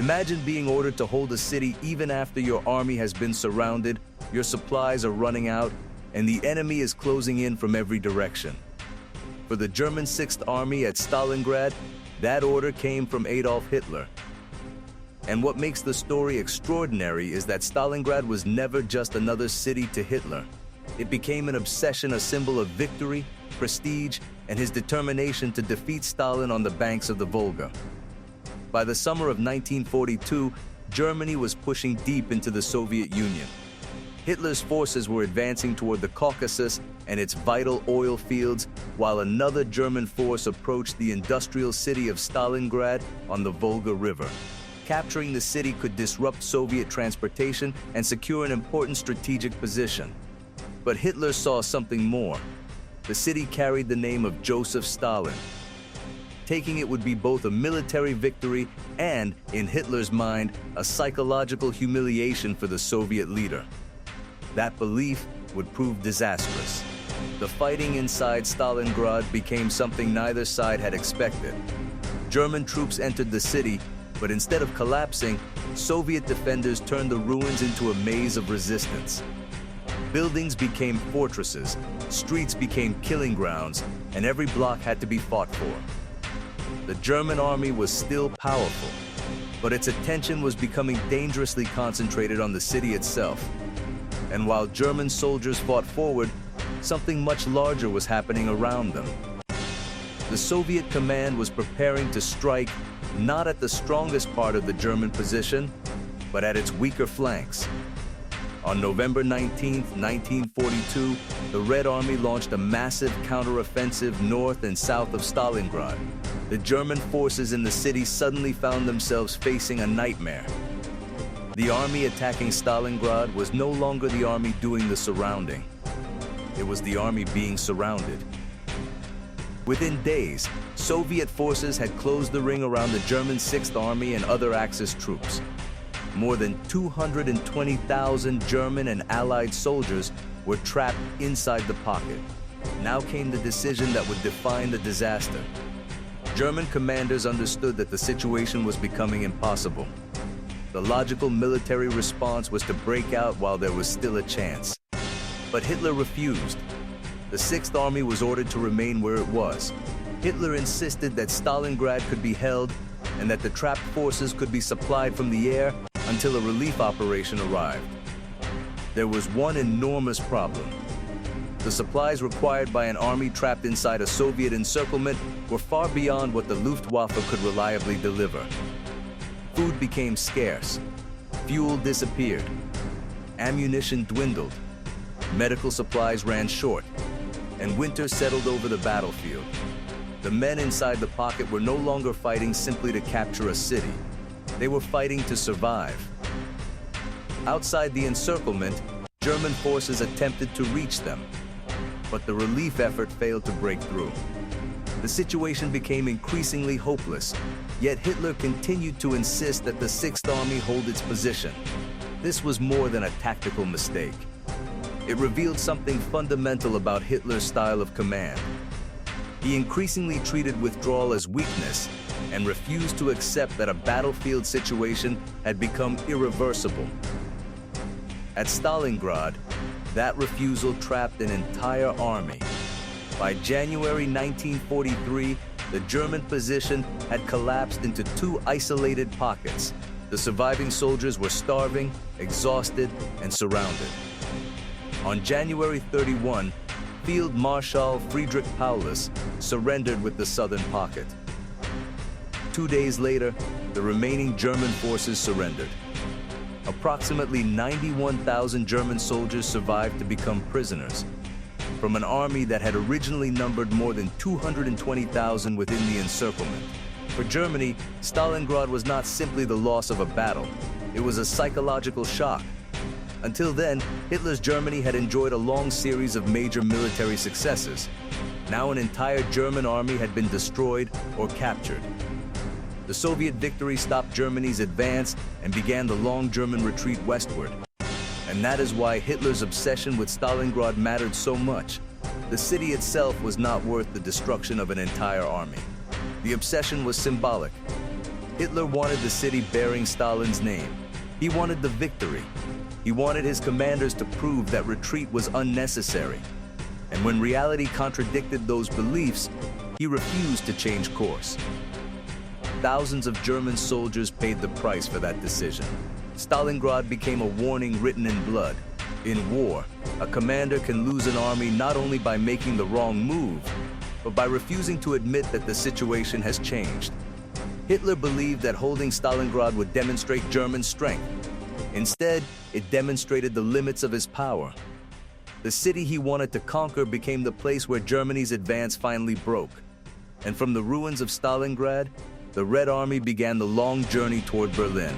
Imagine being ordered to hold a city even after your army has been surrounded, your supplies are running out, and the enemy is closing in from every direction. For the German Sixth Army at Stalingrad, that order came from Adolf Hitler. And what makes the story extraordinary is that Stalingrad was never just another city to Hitler. It became an obsession, a symbol of victory, prestige, and his determination to defeat Stalin on the banks of the Volga. By the summer of 1942, Germany was pushing deep into the Soviet Union. Hitler's forces were advancing toward the Caucasus and its vital oil fields, while another German force approached the industrial city of Stalingrad on the Volga River. Capturing the city could disrupt Soviet transportation and secure an important strategic position. But Hitler saw something more. The city carried the name of Joseph Stalin. Taking it would be both a military victory and, in Hitler's mind, a psychological humiliation for the Soviet leader. That belief would prove disastrous. The fighting inside Stalingrad became something neither side had expected. German troops entered the city, but instead of collapsing, Soviet defenders turned the ruins into a maze of resistance. Buildings became fortresses, streets became killing grounds, and every block had to be fought for. The German army was still powerful, but its attention was becoming dangerously concentrated on the city itself. And while German soldiers fought forward, something much larger was happening around them. The Soviet command was preparing to strike not at the strongest part of the German position, but at its weaker flanks. On November 19, 1942, the Red Army launched a massive counteroffensive north and south of Stalingrad. The German forces in the city suddenly found themselves facing a nightmare. The army attacking Stalingrad was no longer the army doing the surrounding. It was the army being surrounded. Within days, Soviet forces had closed the ring around the German Sixth Army and other Axis troops. More than 220,000 German and Allied soldiers were trapped inside the pocket. Now came the decision that would define the disaster. German commanders understood that the situation was becoming impossible. The logical military response was to break out while there was still a chance. But Hitler refused. The Sixth Army was ordered to remain where it was. Hitler insisted that Stalingrad could be held and that the trapped forces could be supplied from the air until a relief operation arrived. There was one enormous problem. The supplies required by an army trapped inside a Soviet encirclement were far beyond what the Luftwaffe could reliably deliver. Food became scarce, fuel disappeared, ammunition dwindled, medical supplies ran short, and winter settled over the battlefield. The men inside the pocket were no longer fighting simply to capture a city. They were fighting to survive. Outside the encirclement, German forces attempted to reach them, but the relief effort failed to break through. The situation became increasingly hopeless, yet Hitler continued to insist that the Sixth Army hold its position. This was more than a tactical mistake. It revealed something fundamental about Hitler's style of command. He increasingly treated withdrawal as weakness and refused to accept that a battlefield situation had become irreversible. At Stalingrad, that refusal trapped an entire army. By January 1943, the German position had collapsed into two isolated pockets. The surviving soldiers were starving, exhausted, and surrounded. On January 31, Field Marshal Friedrich Paulus surrendered with the southern pocket. 2 days later, the remaining German forces surrendered. Approximately 91,000 German soldiers survived to become prisoners, from an army that had originally numbered more than 220,000 within the encirclement. For Germany, Stalingrad was not simply the loss of a battle, it was a psychological shock. Until then, Hitler's Germany had enjoyed a long series of major military successes. Now an entire German army had been destroyed or captured. The Soviet victory stopped Germany's advance and began the long German retreat westward. And that is why Hitler's obsession with Stalingrad mattered so much. The city itself was not worth the destruction of an entire army. The obsession was symbolic. Hitler wanted the city bearing Stalin's name. He wanted the victory. He wanted his commanders to prove that retreat was unnecessary. And when reality contradicted those beliefs, he refused to change course. Thousands of German soldiers paid the price for that decision. Stalingrad became a warning written in blood. In war, a commander can lose an army not only by making the wrong move, but by refusing to admit that the situation has changed. Hitler believed that holding Stalingrad would demonstrate German strength. Instead, it demonstrated the limits of his power. The city he wanted to conquer became the place where Germany's advance finally broke. And from the ruins of Stalingrad, the Red Army began the long journey toward Berlin.